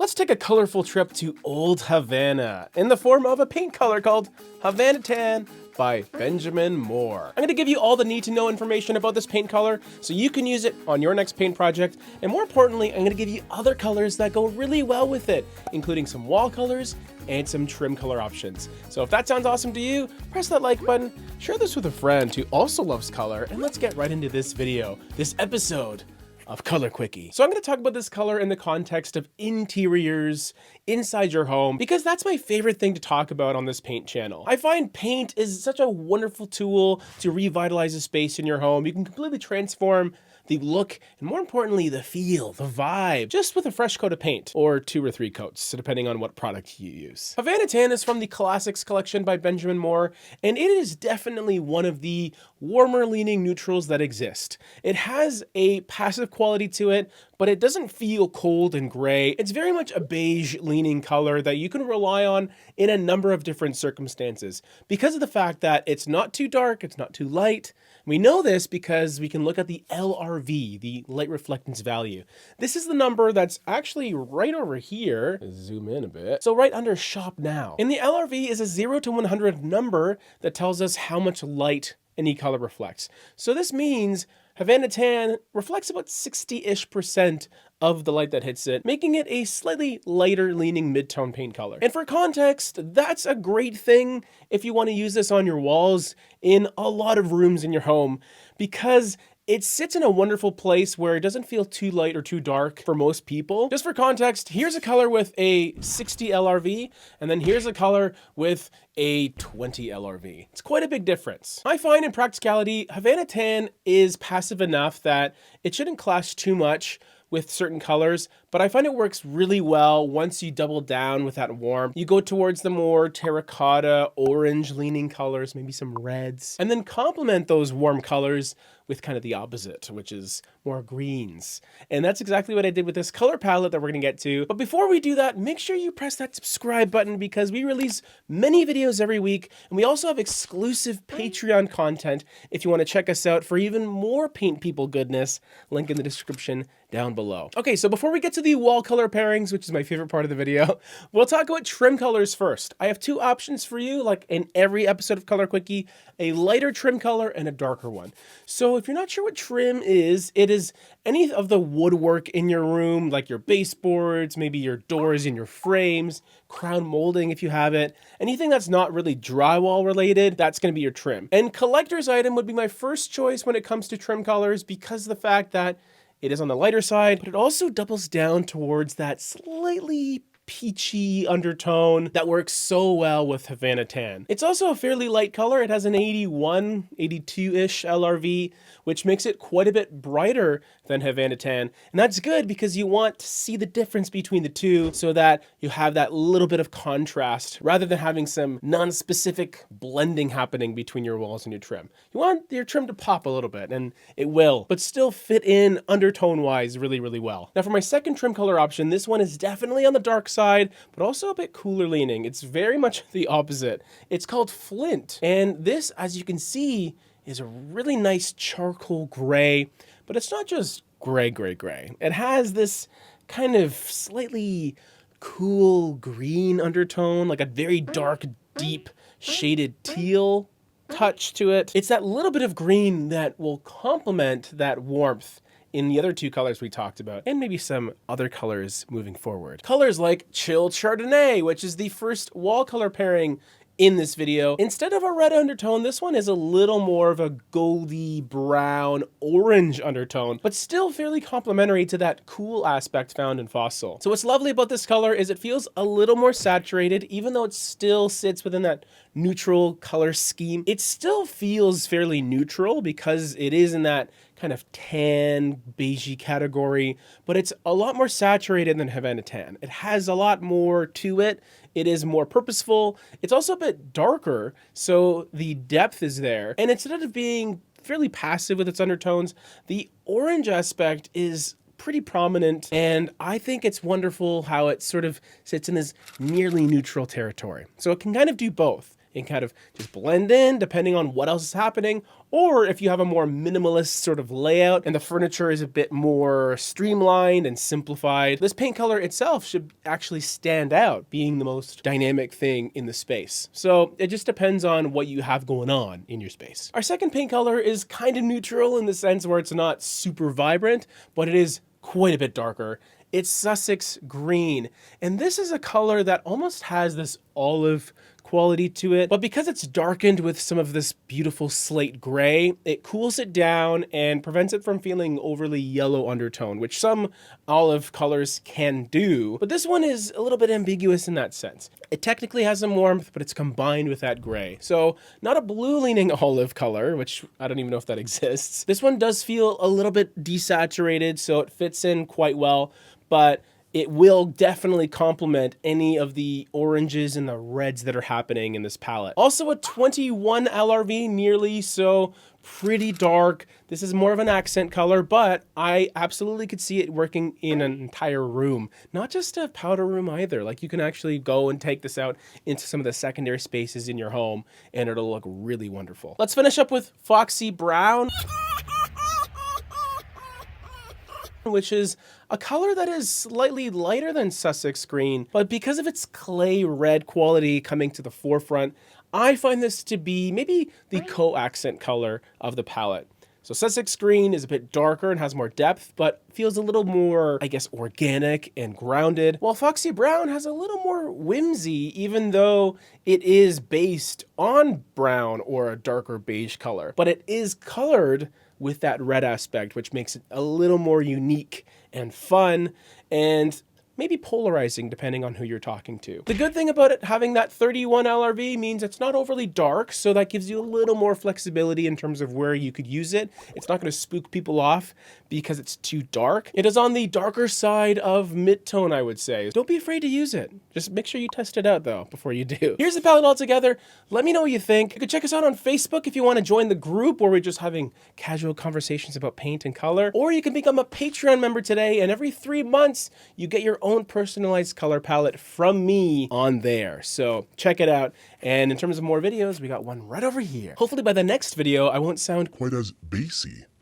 Let's take a colorful trip to Old Havana in the form of a paint color called Havana Tan by Benjamin Moore. I'm going to give you all the need-to-know information about this paint color so you can use it on your next paint project, and more importantly, I'm going to give you other colors that go really well with it, including some wall colors and some trim color options. So if that sounds awesome to you, press that like button, share this with a friend who also loves color, and let's get right into this video, this episode of Color Quickie. So I'm going to talk about this color in the context of interiors inside your home, because that's my favorite thing to talk about on this paint channel. I find paint is such a wonderful tool to revitalize a space in your home. You can completely transform the look, and more importantly, the feel, the vibe, just with a fresh coat of paint, or 2 or 3 coats, depending on what product you use. Havana Tan is from the Classics collection by Benjamin Moore, and it is definitely one of the warmer leaning neutrals that exist. It has a passive quality to it, but it doesn't feel cold and gray. It's very much a beige leaning color that you can rely on in a number of different circumstances, because of the fact that it's not too dark, it's not too light. We know this because we can look at the LRV, the light reflectance value. This is the number that's actually right over here. Zoom in a bit. So right under Shop Now. And the LRV is a 0 to 100 number that tells us how much light any color reflects. So this means Havana Tan reflects about 60-ish% of the light that hits it, making it a slightly lighter leaning mid-tone paint color. And for context, that's a great thing if you want to use this on your walls in a lot of rooms in your home, because it sits in a wonderful place where it doesn't feel too light or too dark for most people. Just for context, here's a color with a 60 LRV, and then here's a color with a 20 LRV. It's quite a big difference. I find in practicality, Havana Tan is passive enough that it shouldn't clash too much with certain colors, but I find it works really well once you double down with that warmth. You go towards the more terracotta, orange leaning colors, maybe some reds, and then complement those warm colors with kind of the opposite, which is more greens. And that's exactly what I did with this color palette that we're gonna get to. But before we do that, make sure you press that subscribe button, because we release many videos every week, and we also have exclusive Patreon content if you wanna check us out for even more paint people goodness. Link in the description down below. Okay, so before we get to the wall color pairings, which is my favorite part of the video, we'll talk about trim colors first. I have 2 options for you, like in every episode of Color Quickie, a lighter trim color and a darker one. So if you're not sure what trim is, it is any of the woodwork in your room, like your baseboards, maybe your doors and your frames, crown molding if you have it, anything that's not really drywall related, that's gonna be your trim. And collector's item would be my first choice when it comes to trim colors, because of the fact that it is on the lighter side, but it also doubles down towards that slightly peachy undertone that works so well with Havana Tan. It's also a fairly light color. It has an 81, 82-ish LRV, which makes it quite a bit brighter than Havana Tan. And that's good because you want to see the difference between the two so that you have that little bit of contrast rather than having some non-specific blending happening between your walls and your trim. You want your trim to pop a little bit, and it will, but still fit in undertone-wise really, really well. Now for my second trim color option, this one is definitely on the dark side, but also a bit cooler leaning. It's very much the opposite. It's called Flint. And this, as you can see, is a really nice charcoal gray, but it's not just gray, gray, gray. It has this kind of slightly cool green undertone, like a very dark, deep shaded teal touch to it. It's that little bit of green that will complement that warmth in the other 2 colors we talked about, and maybe some other colors moving forward. Colors like Chill Chardonay, which is the first wall color pairing in this video. Instead of a red undertone, this one is a little more of a goldy brown orange undertone, but still fairly complementary to that cool aspect found in Fossil. So what's lovely about this color is it feels a little more saturated, even though it still sits within that neutral color scheme. It still feels fairly neutral because it is in that kind of tan, beigey category, but it's a lot more saturated than Havana Tan. It has a lot more to it. It is more purposeful. It's also a bit darker, so the depth is there. And instead of being fairly passive with its undertones, the orange aspect is pretty prominent, and I think it's wonderful how it sort of sits in this nearly neutral territory. So it can kind of do both. and kind of just blend in depending on what else is happening. Or if you have a more minimalist sort of layout and the furniture is a bit more streamlined and simplified, this paint color itself should actually stand out, being the most dynamic thing in the space. So it just depends on what you have going on in your space. Our second paint color is kind of neutral in the sense where it's not super vibrant, but it is quite a bit darker. It's Sussex Green, and this is a color that almost has this olive quality to it, but because it's darkened with some of this beautiful slate gray, it cools it down and prevents it from feeling overly yellow undertone, which some olive colors can do, but this one is a little bit ambiguous in that sense. It technically has some warmth, but it's combined with that gray. So not a blue leaning olive color, which I don't even know if that exists. This one does feel a little bit desaturated, so it fits in quite well, but it will definitely complement any of the oranges and the reds that are happening in this palette. Also a 21 LRV nearly, so pretty dark. This is more of an accent color, but I absolutely could see it working in an entire room. Not just a powder room either. Like you can actually go and take this out into some of the secondary spaces in your home and it'll look really wonderful. Let's finish up with Foxy Brown, which is a color that is slightly lighter than Sussex Green, but because of its clay red quality coming to the forefront, I find this to be maybe the co-accent color of the palette. So Sussex Green is a bit darker and has more depth, but feels a little more, I guess, organic and grounded, while Foxy Brown has a little more whimsy, even though it is based on brown or a darker beige color, but it is colored with that red aspect, which makes it a little more unique and fun and maybe polarizing depending on who you're talking to. The good thing about it having that 31 LRV means it's not overly dark, so that gives you a little more flexibility in terms of where you could use it. It's not going to spook people off because it's too dark. It is on the darker side of mid-tone, I would say. Don't be afraid to use it. Just make sure you test it out though before you do. Here's the palette all together. Let me know what you think. You can check us out on Facebook if you want to join the group where we're just having casual conversations about paint and color, or you can become a Patreon member today, and every 3 months you get your own personalized color palette from me on there. So check it out. And in terms of more videos, we got one right over here. Hopefully by the next video, I won't sound quite as bassy.